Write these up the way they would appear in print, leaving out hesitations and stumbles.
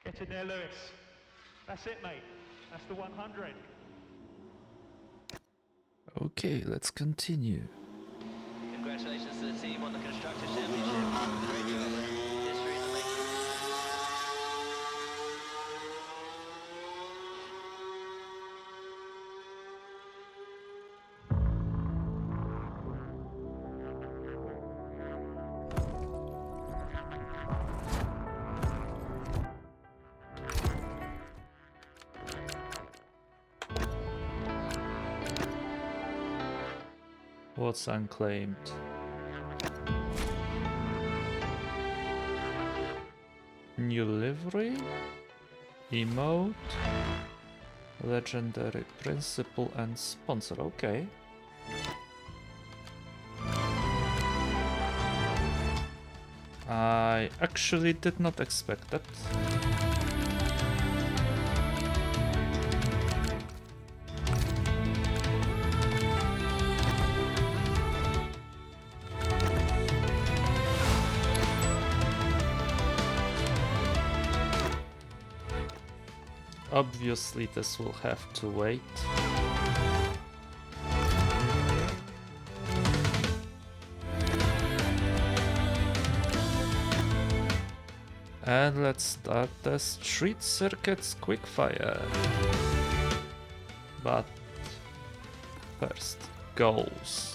Get in there, Lewis. That's it, mate. That's the 100. Okay, let's continue. Congratulations to the team on the Constructors' Championship. Great job. History in the making. What's unclaimed? New livery? Emote? Legendary principal and sponsor. Okay. I actually did not expect that. Obviously, this will have to wait. And let's start the Street Circuits Quickfire. But first, goals.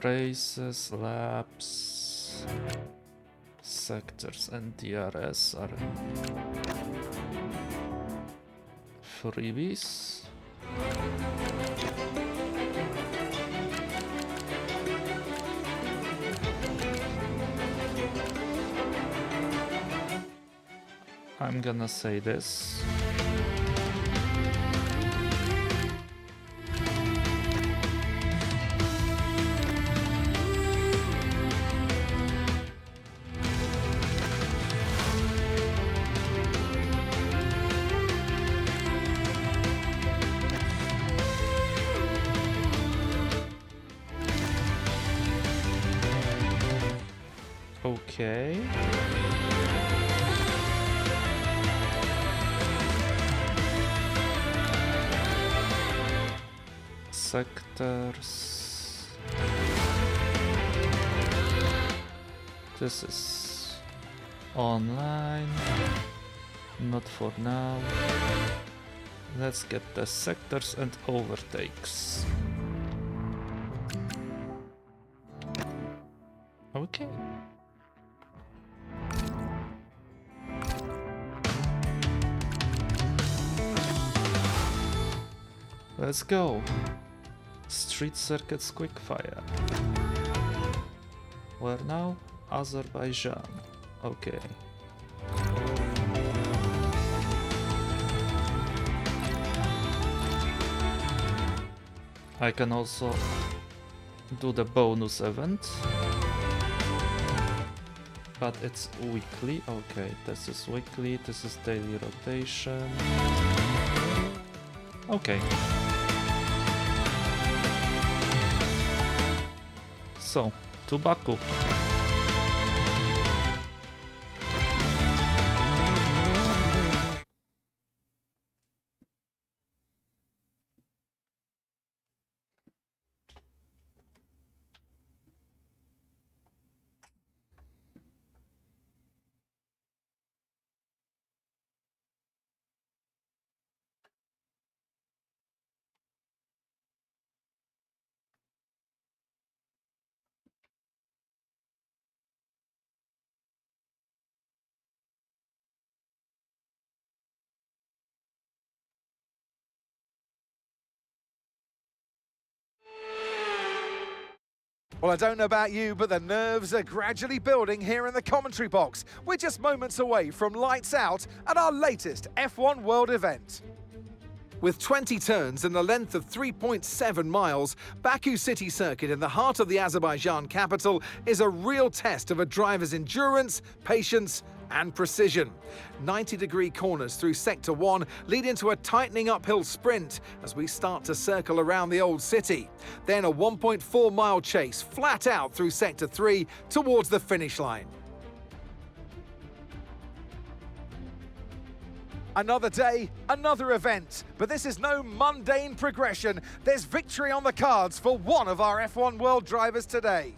Races, laps, sectors and DRS are freebies. I'm gonna say this. Okay. Sectors. This is online. Not for now. Let's get the sectors and overtakes. Okay. Let's go. Street Circuits Quickfire. Where now? Azerbaijan. Okay. I can also do the bonus event. But it's weekly. Okay, this is weekly, this is daily rotation. Okay. So, to Baku. Well, I don't know about you, but the nerves are gradually building here in the commentary box. We're just moments away from lights out at our latest F1 World event. With 20 turns and a length of 3.7 miles, Baku City Circuit in the heart of the Azerbaijan capital is a real test of a driver's endurance, patience and precision. 90-degree corners through Sector 1 lead into a tightening uphill sprint as we start to circle around the old city. Then a 1.4-mile chase flat out through Sector 3 towards the finish line. Another day, another event, but this is no mundane progression. There's victory on the cards for one of our F1 World drivers today.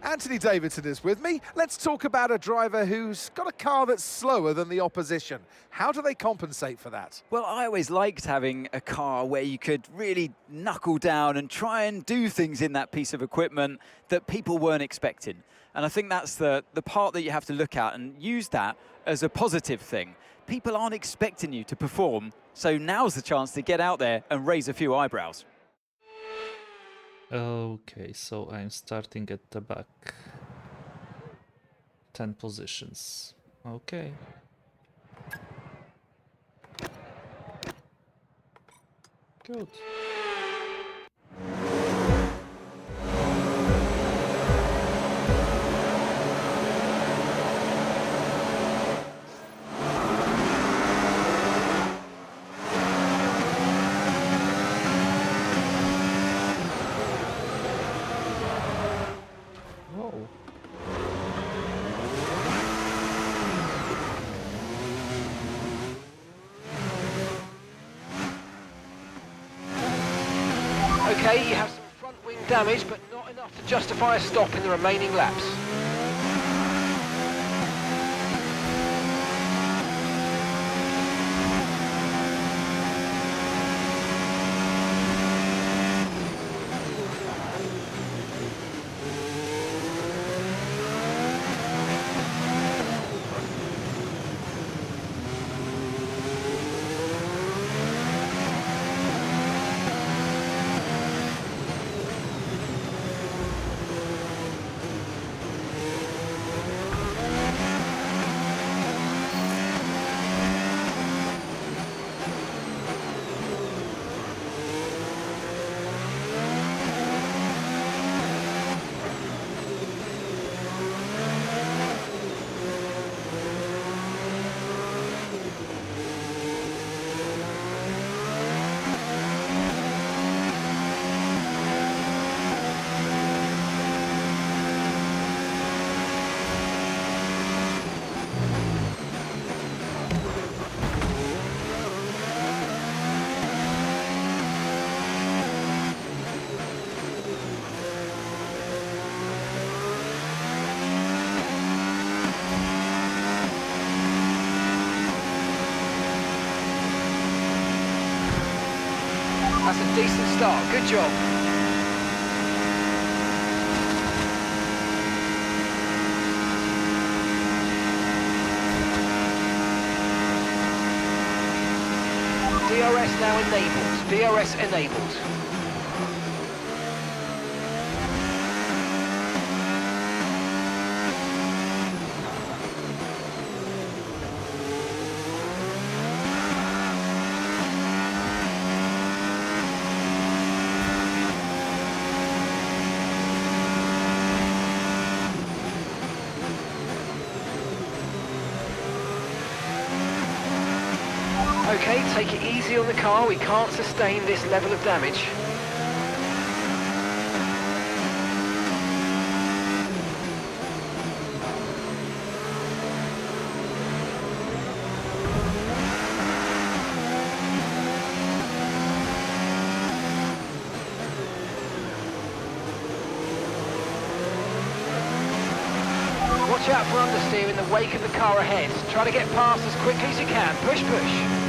Anthony Davidson is with me. Let's talk about a driver who's got a car that's slower than the opposition. How do they compensate for that? Well, I always liked having a car where you could really knuckle down and try and do things in that piece of equipment that people weren't expecting. And I think that's the part that you have to look at and use that as a positive thing. People aren't expecting you to perform, so now's the chance to get out there and raise a few eyebrows. Okay, so I'm starting at the back. 10 positions. Okay. Good. Whoa. Okay, you have some front wing damage, but not enough to justify a stop in the remaining laps. That's a decent start, good job. DRS now enabled, DRS enabled. Okay, take it easy on the car, we can't sustain this level of damage. Watch out for understeer in the wake of the car ahead. Try to get past as quickly as you can. Push, push.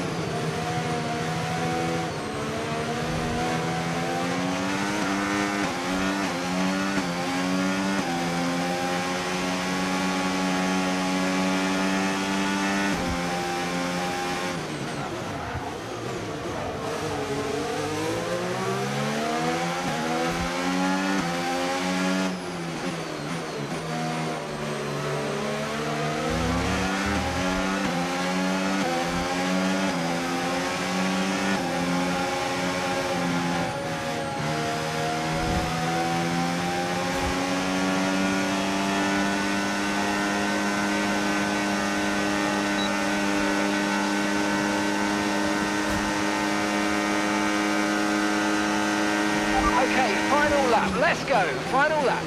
lap, let's go, final lap.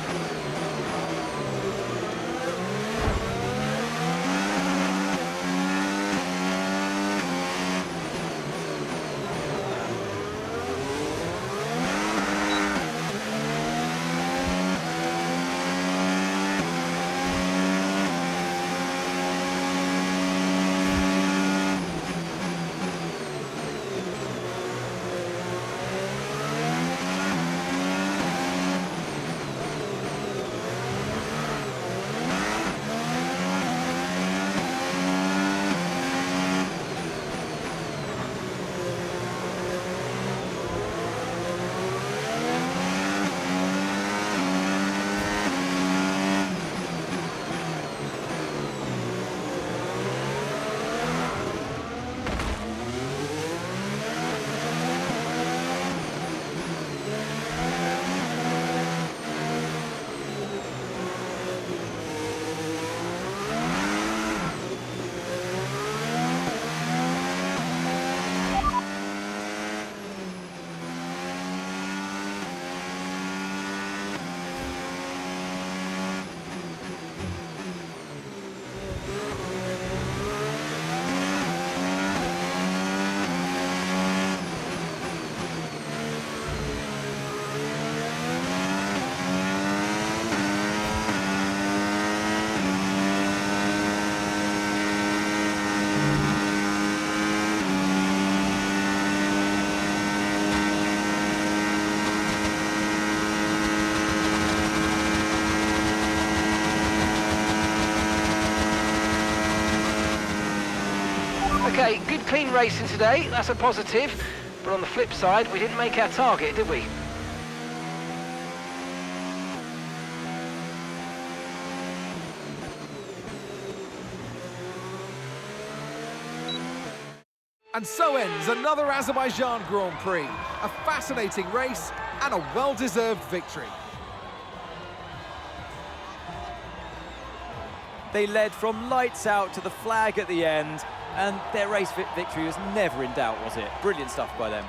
Okay, good clean racing today, that's a positive. But on the flip side, we didn't make our target, did we? And so ends another Azerbaijan Grand Prix. A fascinating race and a well-deserved victory. They led from lights out to the flag at the end, and their race victory was never in doubt, was it? Brilliant stuff by them.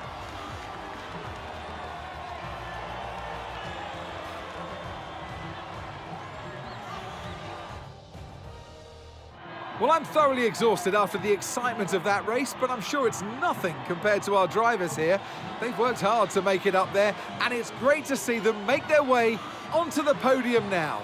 Well, I'm thoroughly exhausted after the excitement of that race, but I'm sure it's nothing compared to our drivers here. They've worked hard to make it up there, and it's great to see them make their way onto the podium now.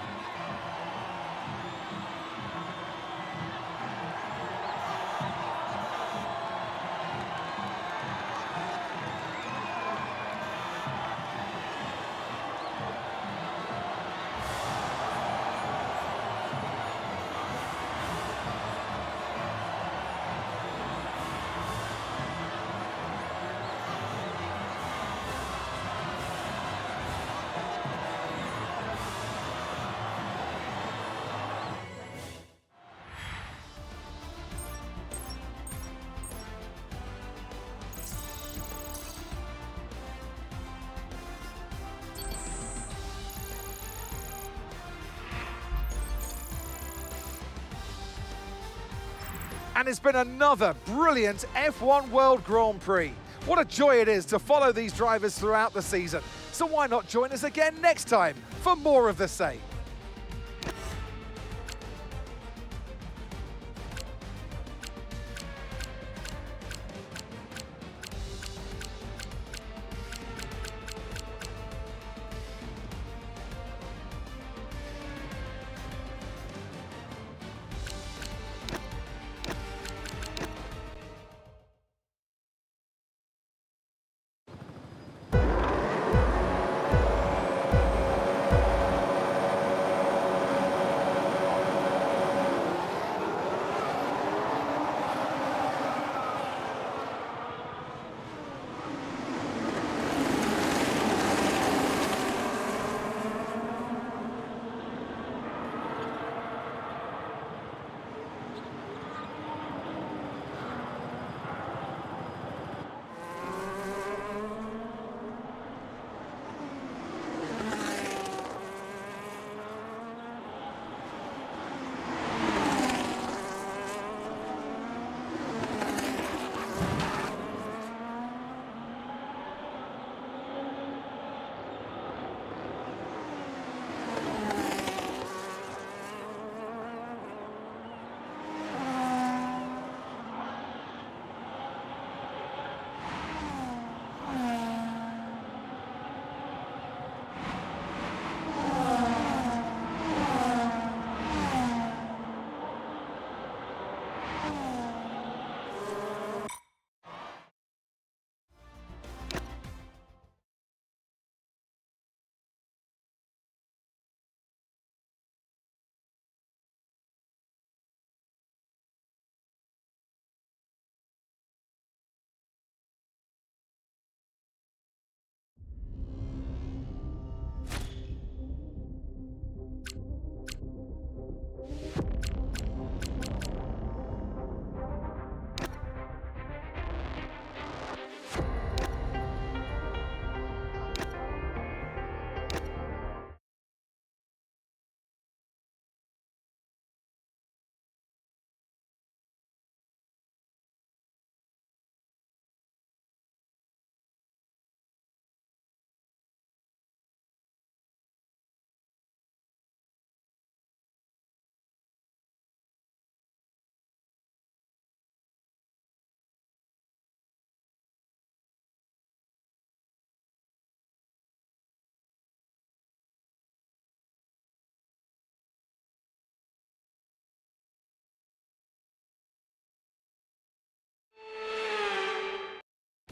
And it's been another brilliant F1 World Grand Prix. What a joy it is to follow these drivers throughout the season. So why not join us again next time for more of the same?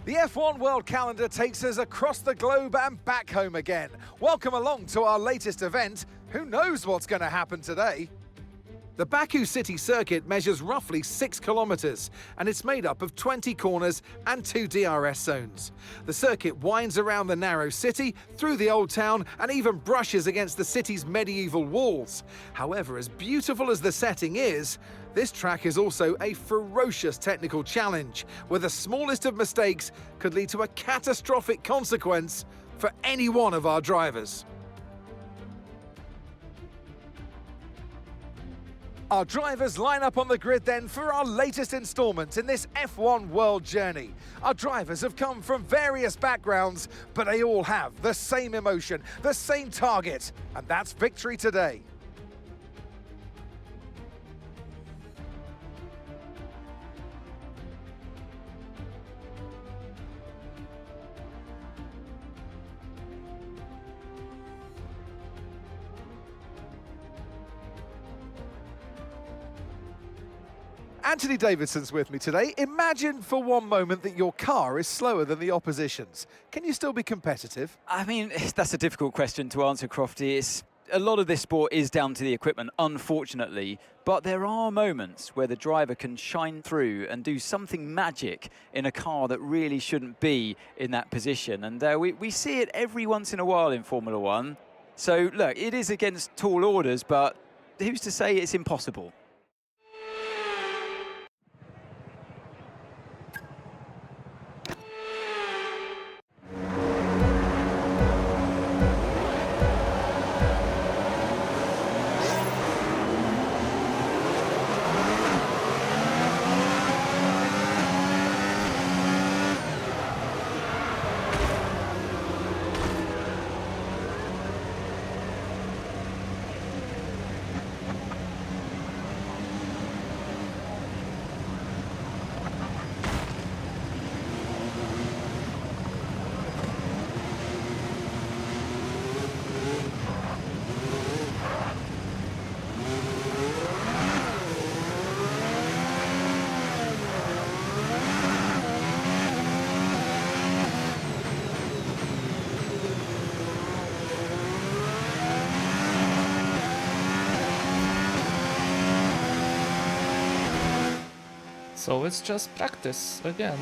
The F1 World Calendar takes us across the globe and back home again. Welcome along to our latest event. Who knows what's going to happen today? The Baku City Circuit measures roughly 6 kilometers, and it's made up of 20 corners and 2 DRS zones. The circuit winds around the narrow city, through the old town, and even brushes against the city's medieval walls. However, as beautiful as the setting is, this track is also a ferocious technical challenge, where the smallest of mistakes could lead to a catastrophic consequence for any one of our drivers. Our drivers line up on the grid then for our latest instalment in this F1 World Journey. Our drivers have come from various backgrounds, but they all have the same emotion, the same target, and that's victory today. Anthony Davidson's with me today. Imagine for one moment that your car is slower than the opposition's. Can you still be competitive? I mean, that's a difficult question to answer, Crofty. A lot of this sport is down to the equipment, unfortunately, but there are moments where the driver can shine through and do something magic in a car that really shouldn't be in that position. And we see it every once in a while in Formula One. So, look, it is against tall orders, but who's to say it's impossible? So it's just practice again.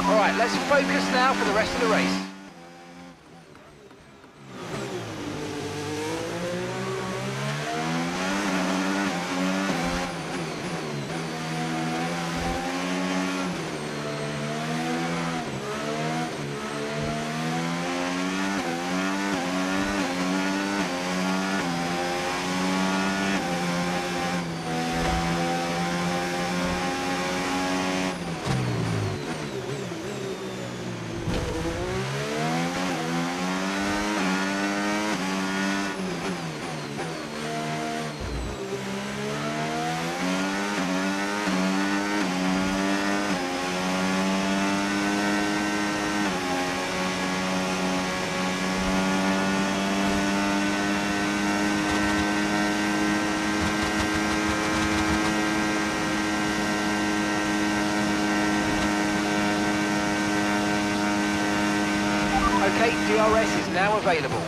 All right, let's focus now for the rest of the race. Okay, DRS is now available.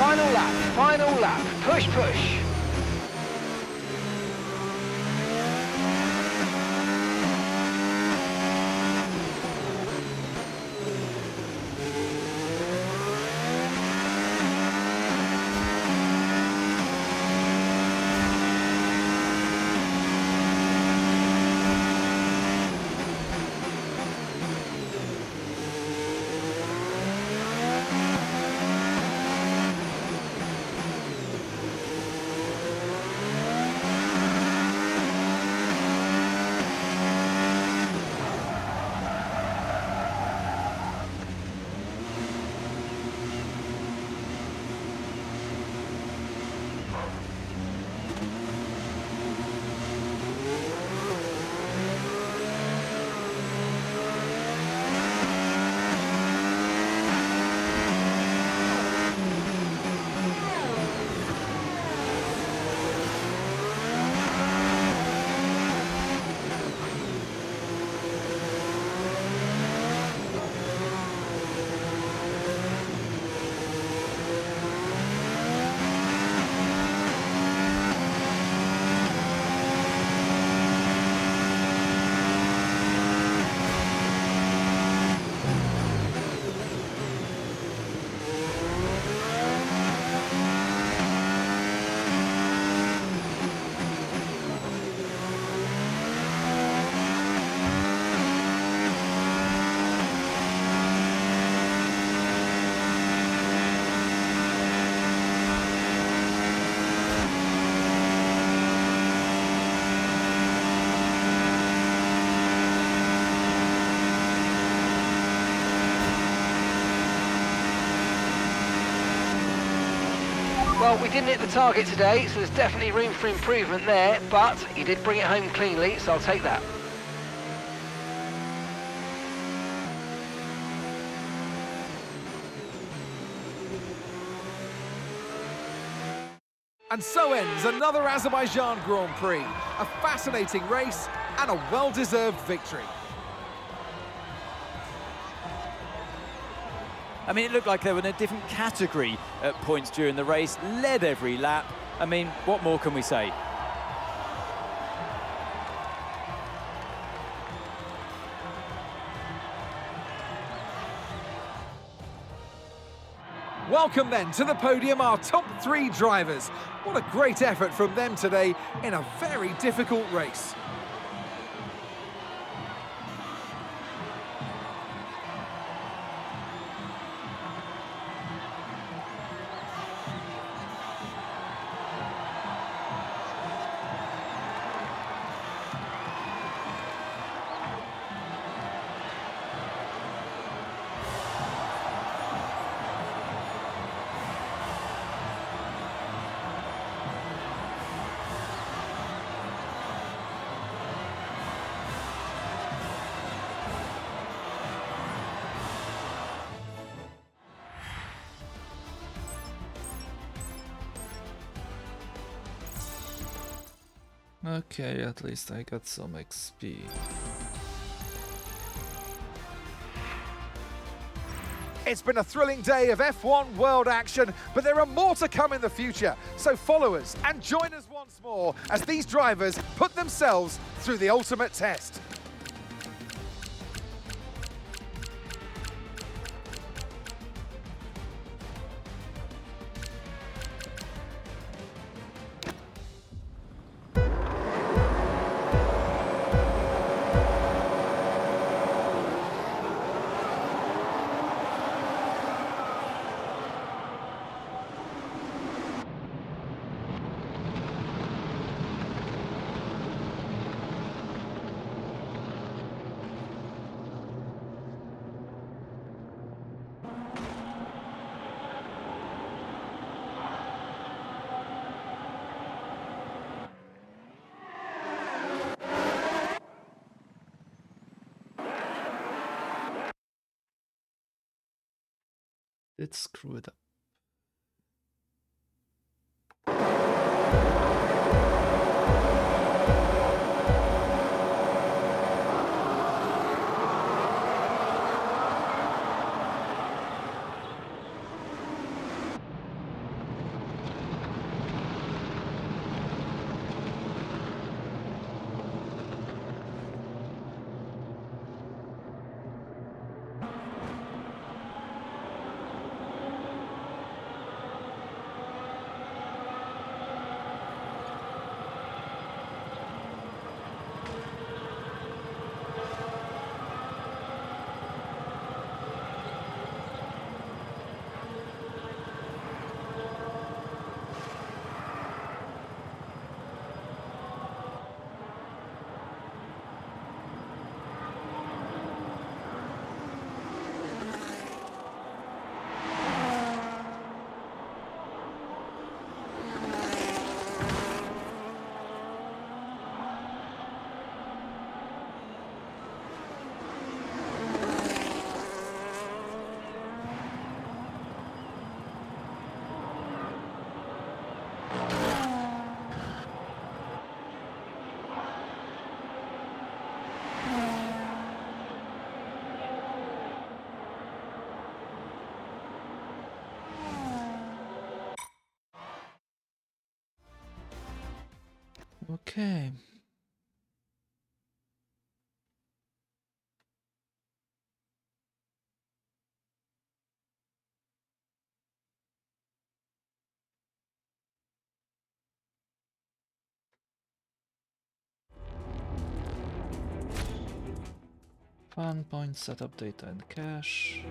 Final lap, final lap. Push, push. Well, we didn't hit the target today, so there's definitely room for improvement there, but you did bring it home cleanly, so I'll take that. And so ends another Azerbaijan Grand Prix. A fascinating race and a well-deserved victory. I mean, it looked like they were in a different category at points during the race, led every lap. I mean, what more can we say? Welcome then to the podium, our top 3 drivers. What a great effort from them today in a very difficult race. Okay, at least I got some XP. It's been a thrilling day of F1 World action, but there are more to come in the future. So follow us and join us once more as these drivers put themselves through the ultimate test. Let's screw it up. Okay. Fun point, setup data and cache.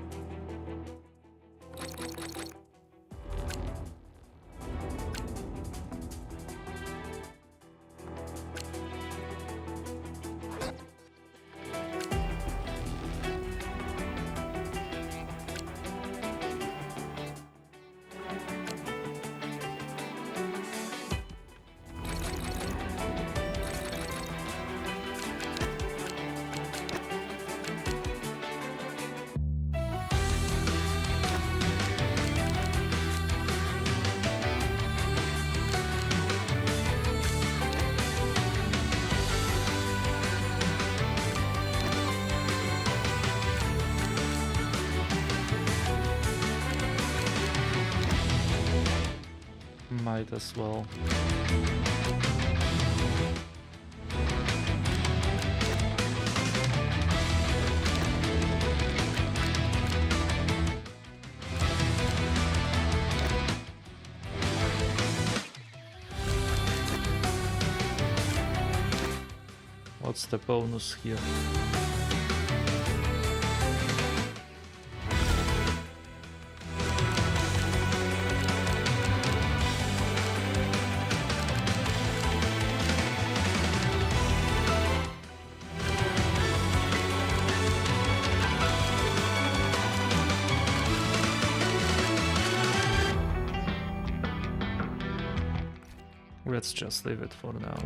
Might as well. What's the bonus here? Let's just leave it for now.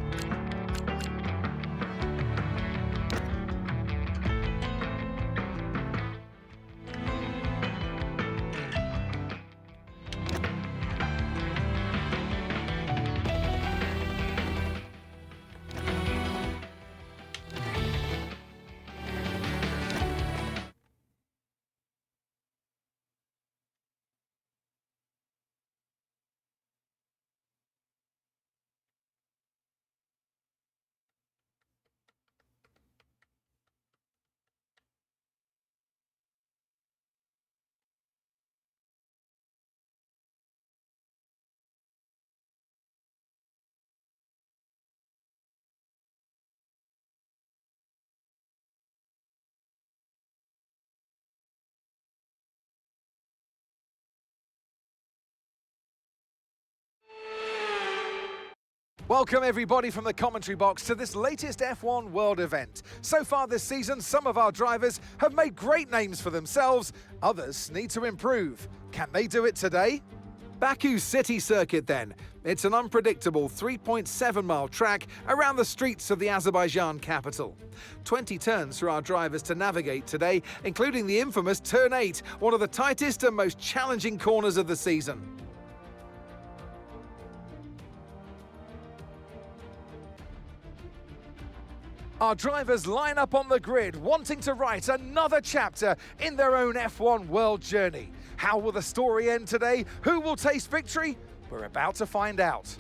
Welcome everybody from the commentary box to this latest F1 World event. So far this season, some of our drivers have made great names for themselves, others need to improve. Can they do it today? Baku City Circuit then. It's an unpredictable 3.7-mile track around the streets of the Azerbaijan capital. 20 turns for our drivers to navigate today, including the infamous Turn 8, one of the tightest and most challenging corners of the season. Our drivers line up on the grid, wanting to write another chapter in their own F1 world journey. How will the story end today? Who will taste victory? We're about to find out.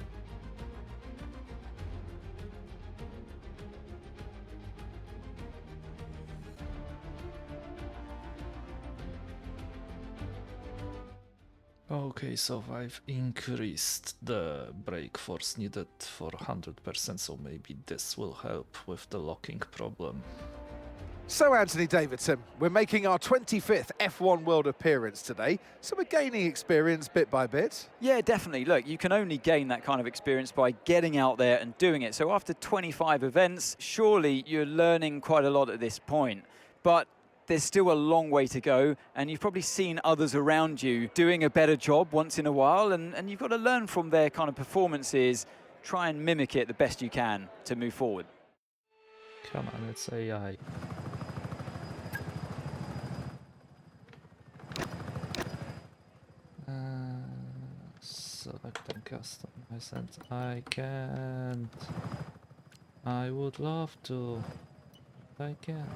Okay, so I've increased the brake force needed for 100%, so maybe this will help with the locking problem. So Anthony Davidson, we're making our 25th F1 World appearance today, so we're gaining experience bit by bit. Yeah, definitely. Look, you can only gain that kind of experience by getting out there and doing it. So after 25 events, surely you're learning quite a lot at this point. But there's still a long way to go, and you've probably seen others around you doing a better job once in a while, and you've got to learn from their kind of performances, try and mimic it the best you can to move forward. Come on, it's AI. Select and customize, and I can't. I would love to, but I can't.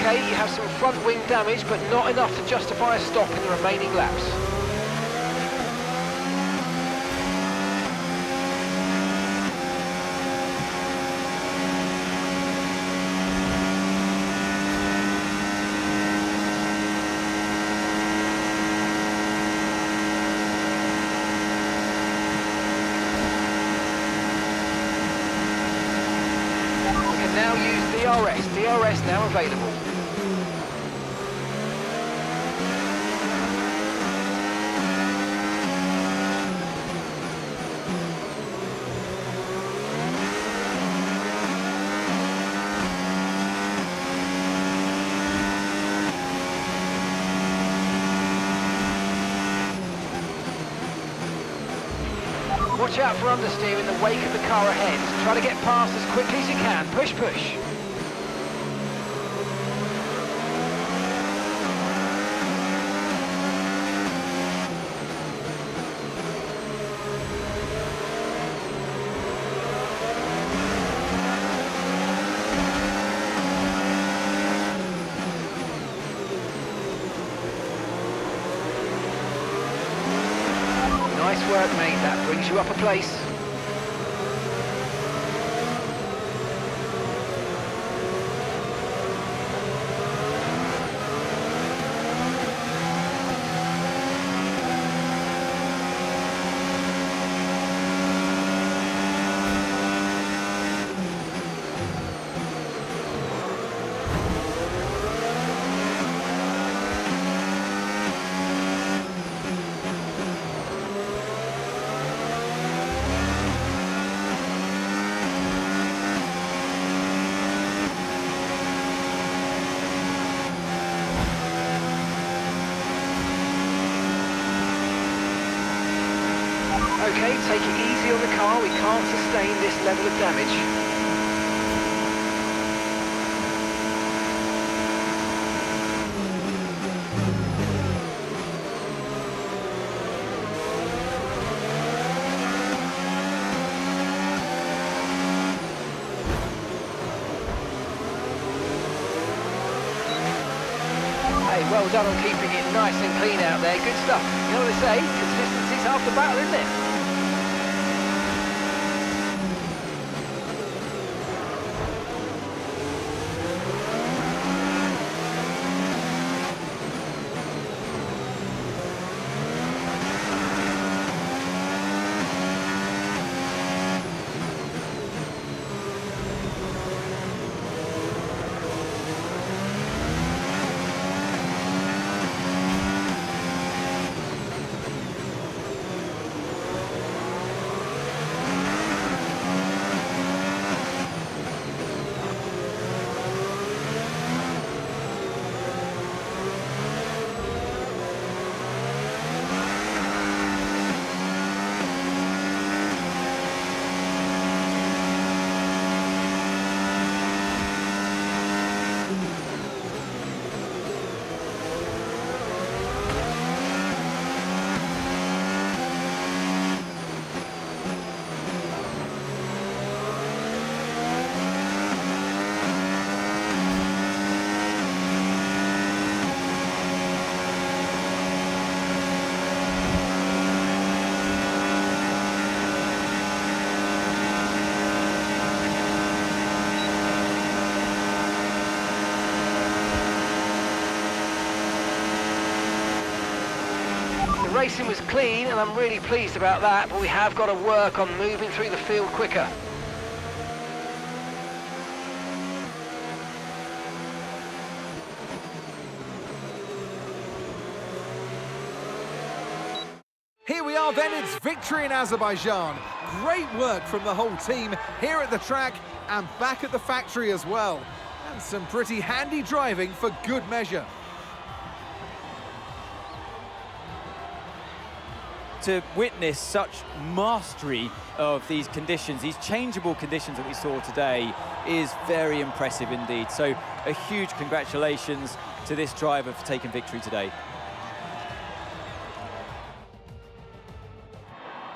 Okay, you have some front wing damage, but not enough to justify a stop in the remaining laps. Now use DRS. DRS now available. Watch out for understeer in the wake of the car ahead. Try to get past as quickly as you can. Push, push. Nice work, mate. That brings you up a place. Okay, take it easy on the car, we can't sustain this level of damage. Hey, well done on keeping it nice and clean out there, good stuff. You know what they say, consistency's half the battle, isn't it? The racing was clean and I'm really pleased about that, but we have got to work on moving through the field quicker. Here we are then, it's victory in Azerbaijan. Great work from the whole team here at the track and back at the factory as well. And some pretty handy driving for good measure. To witness such mastery of these conditions, these changeable conditions that we saw today, is very impressive indeed. So a huge congratulations to this driver for taking victory today.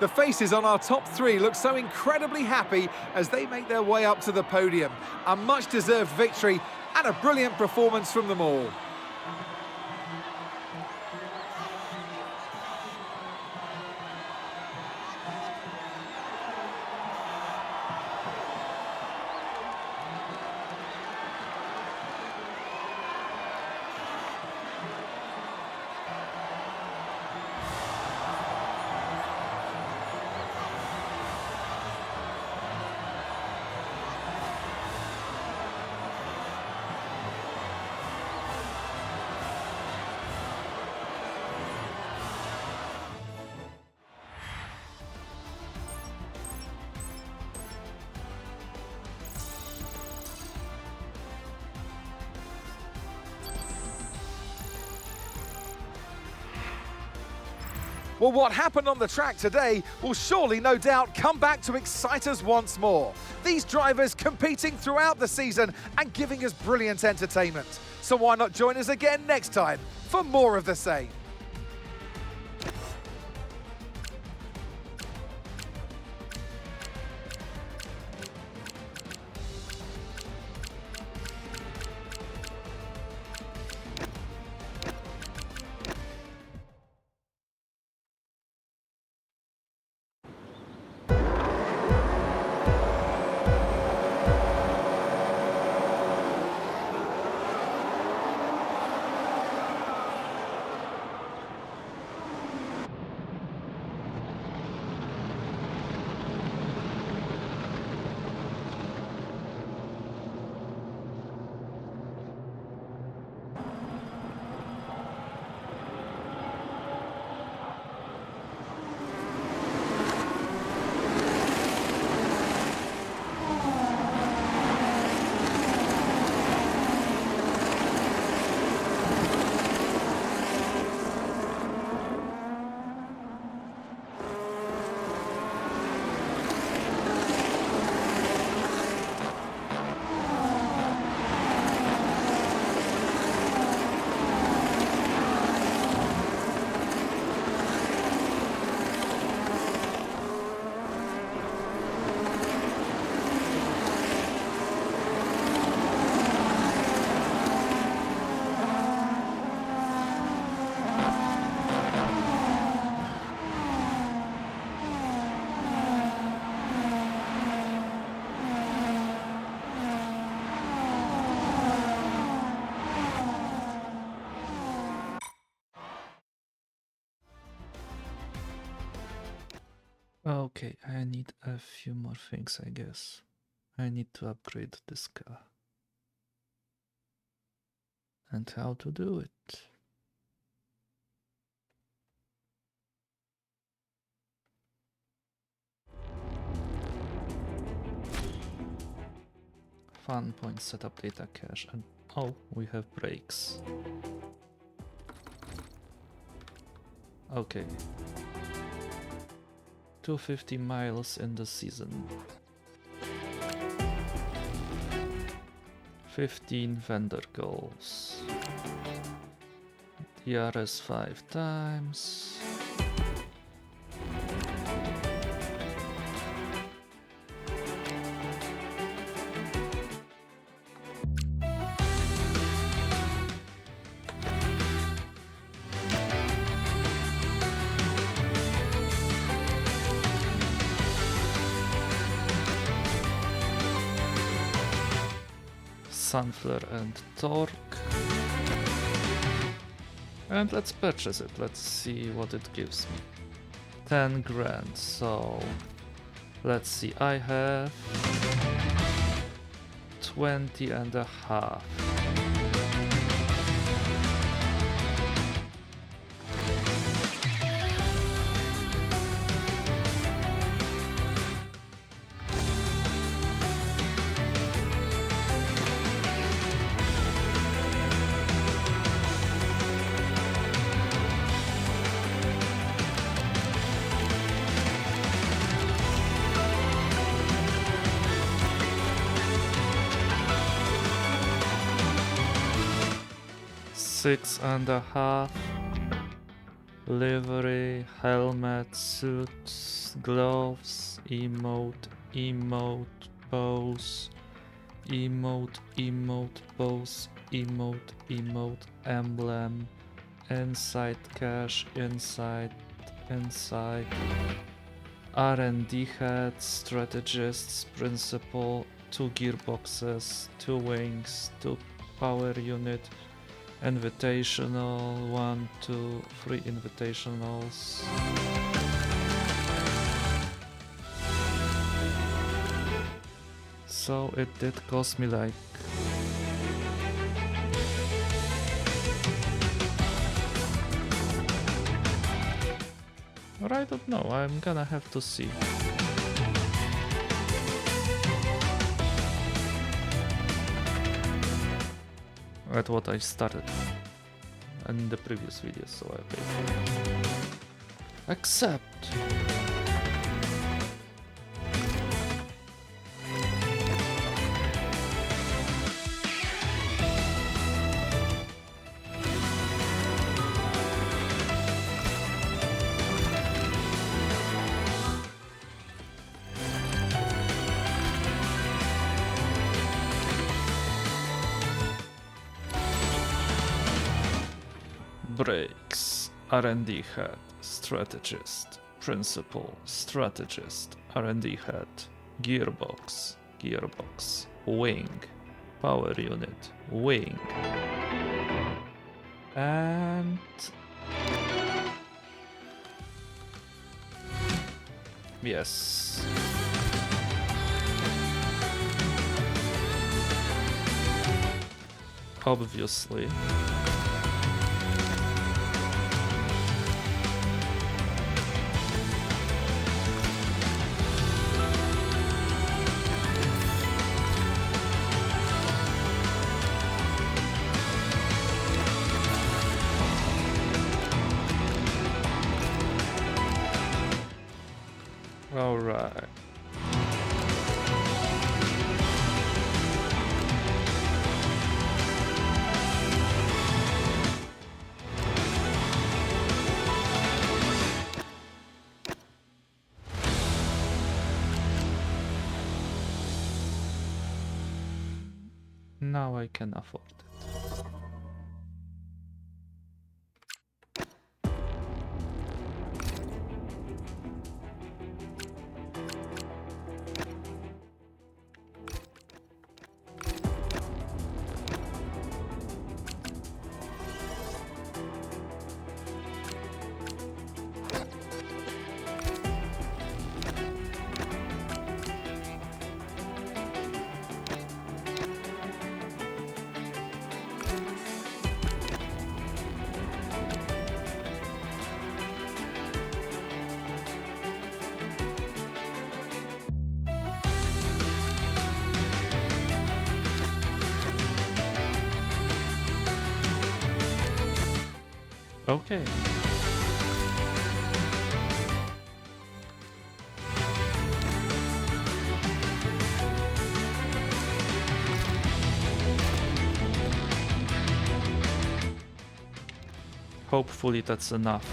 The faces on our top three look so incredibly happy as they make their way up to the podium. A much-deserved victory and a brilliant performance from them all. Well, what happened on the track today will surely, no doubt, come back to excite us once more. These drivers competing throughout the season and giving us brilliant entertainment. So why not join us again next time for more of the same? Okay, I need a few more things, I guess. I need to upgrade this car. And how to do it? Fun point, setup data cache, and oh, we have brakes. Okay. 250 miles in the season. 15 vendor goals. DRS 5 times. Sunflare and Torque. And let's purchase it. Let's see what it gives me. 10 grand. So let's see. I have 20 and a half. $6.5. livery, helmet, suits, gloves, emote, pose, emote, pose, emote, emblem, inside cache, inside, R&D head, strategists, principal, 2 gearboxes, 2 wings, 2 power unit, invitational, 1, 2, 3 invitationals. So it did cost me like I don't know, I'm gonna have to see. At what I started in the previous video, so I paid for it. Accept. Brakes, R&D head, strategist, principal, strategist, R&D head, gearbox, wing, power unit, wing, and yes. Obviously. All right. Now I can afford it. Okay. Hopefully that's enough.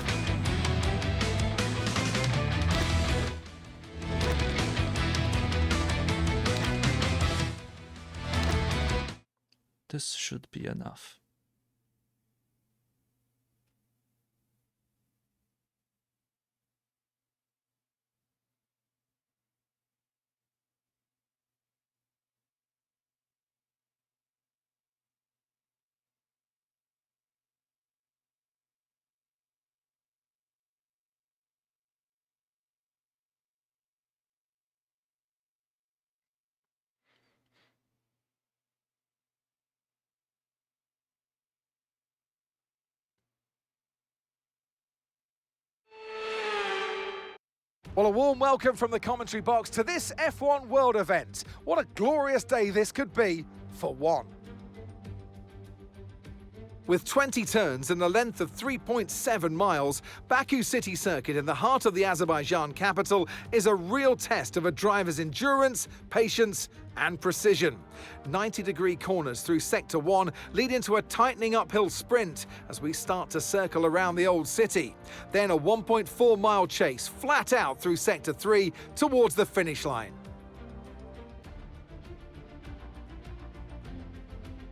This should be enough. Well, a warm welcome from the commentary box to this F1 World event. What a glorious day this could be for one. With 20 turns and a length of 3.7 miles, Baku City Circuit in the heart of the Azerbaijan capital is a real test of a driver's endurance, patience and precision. 90-degree corners through Sector 1 lead into a tightening uphill sprint as we start to circle around the old city. Then a 1.4-mile chase flat out through Sector 3 towards the finish line.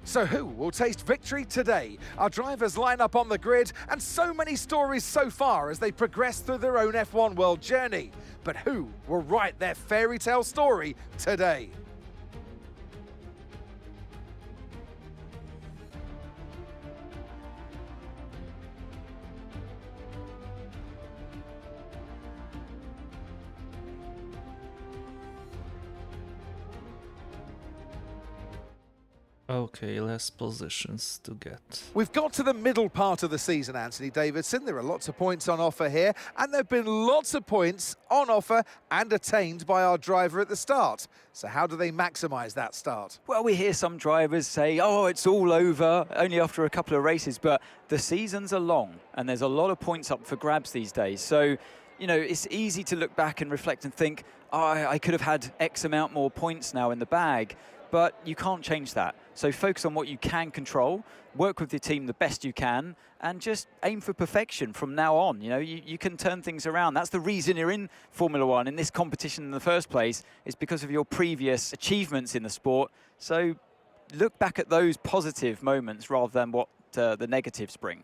So who will taste victory today? Our drivers line up on the grid, and so many stories so far as they progress through their own F1 World journey. But who will write their fairy tale story today? Okay, less positions to get. We've got to the middle part of the season, Anthony Davidson. There are lots of points on offer here, and there have been lots of points on offer and attained by our driver at the start. So how do they maximise that start? Well, we hear some drivers say, oh, it's all over, only after a couple of races, but the seasons are long, and there's a lot of points up for grabs these days. So, you know, it's easy to look back and reflect and think, oh, I could have had X amount more points now in the bag, but you can't change that. So focus on what you can control, work with your team the best you can, and just aim for perfection from now on. You know, you can turn things around. That's the reason you're in Formula One, in this competition in the first place, is because of your previous achievements in the sport. So look back at those positive moments rather than what the negatives bring.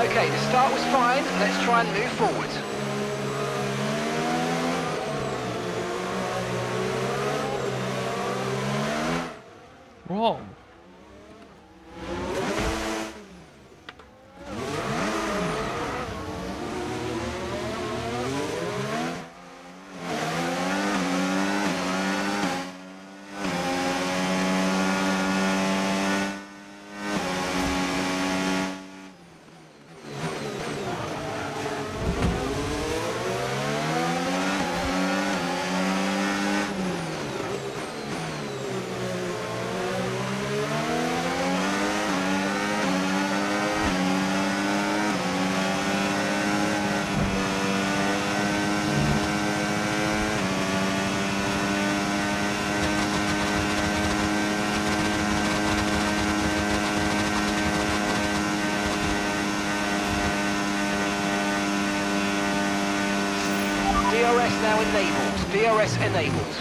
Okay, the start was fine. Let's try and move forward. Wrong. DRS now enabled. DRS enabled.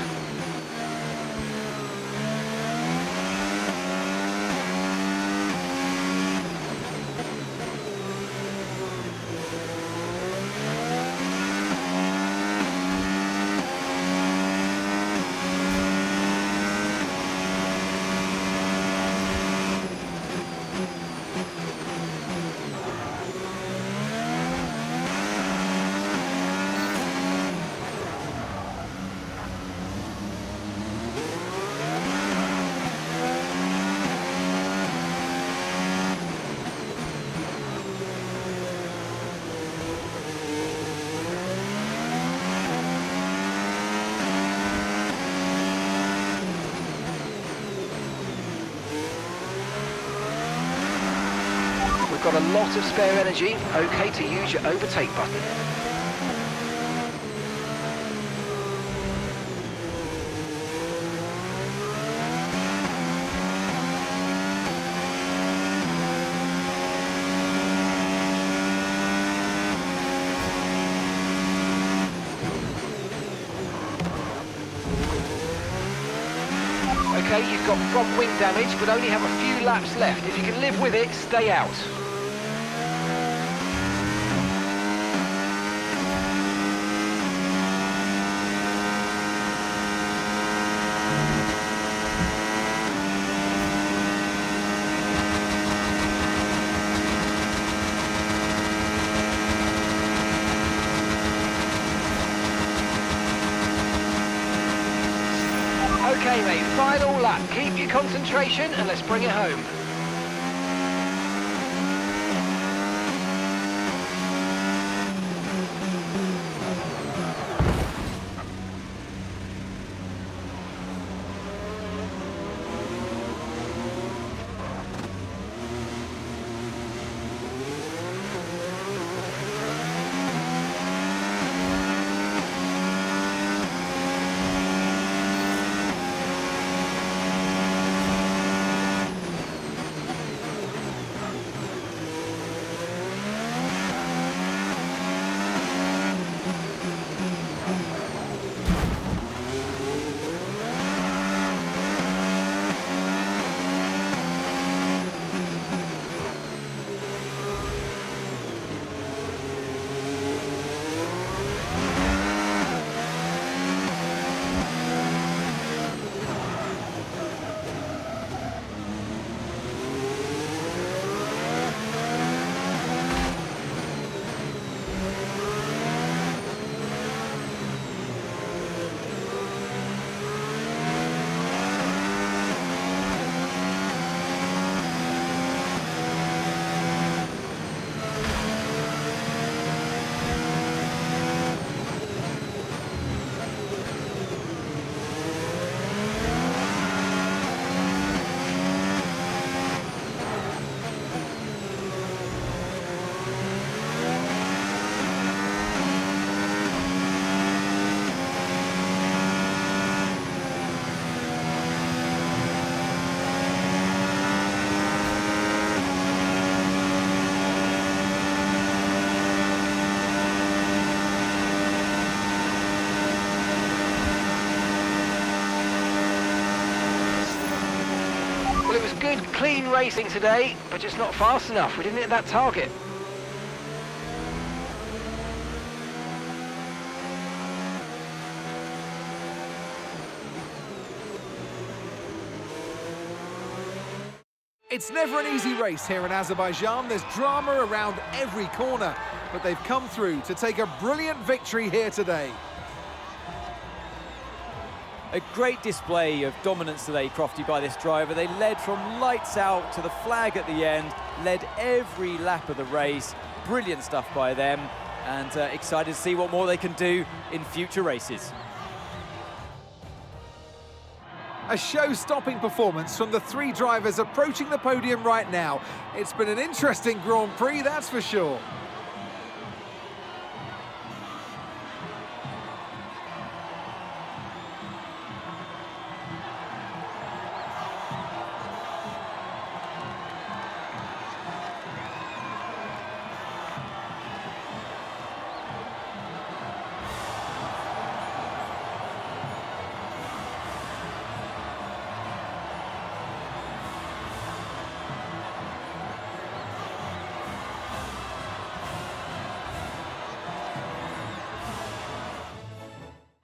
you've got a lot of spare energy, okay to use your overtake button. Okay, you've got front wing damage, but only have a few laps left. If you can live with it, stay out. Okay, mate, final lap. Keep your concentration and let's bring it home. Well, it was good, clean racing today, but just not fast enough. We didn't hit that target. It's never an easy race here in Azerbaijan. There's drama around every corner, but they've come through to take a brilliant victory here today. A great display of dominance today, Crofty, by this driver. They led from lights out to the flag at the end, led every lap of the race. Brilliant stuff by them, and excited to see what more they can do in future races. A show-stopping performance from the three drivers approaching the podium right now. It's been an interesting Grand Prix, that's for sure.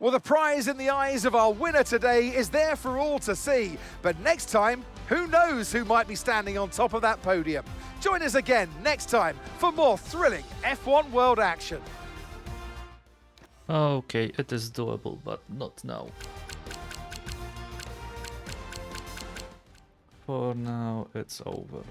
Well, the prize in the eyes of our winner today is there for all to see. But next time, who knows who might be standing on top of that podium? Join us again next time for more thrilling F1 World action. Okay, it is doable, but not now. For now, it's over.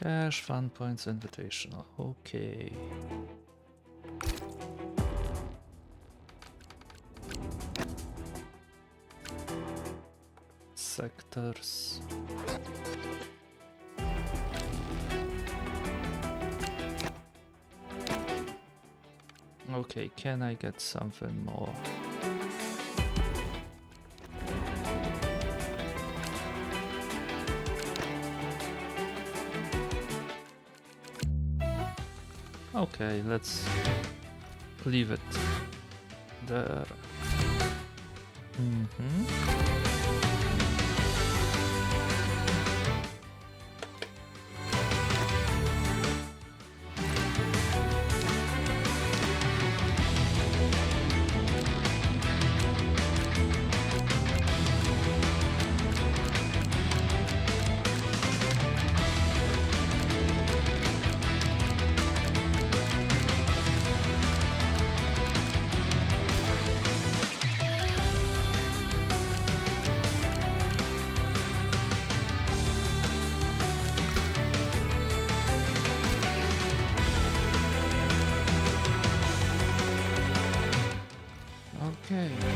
Cash, fun points, invitational. Okay. Sectors. Okay, can I get something more? Okay, let's leave it there. Okay.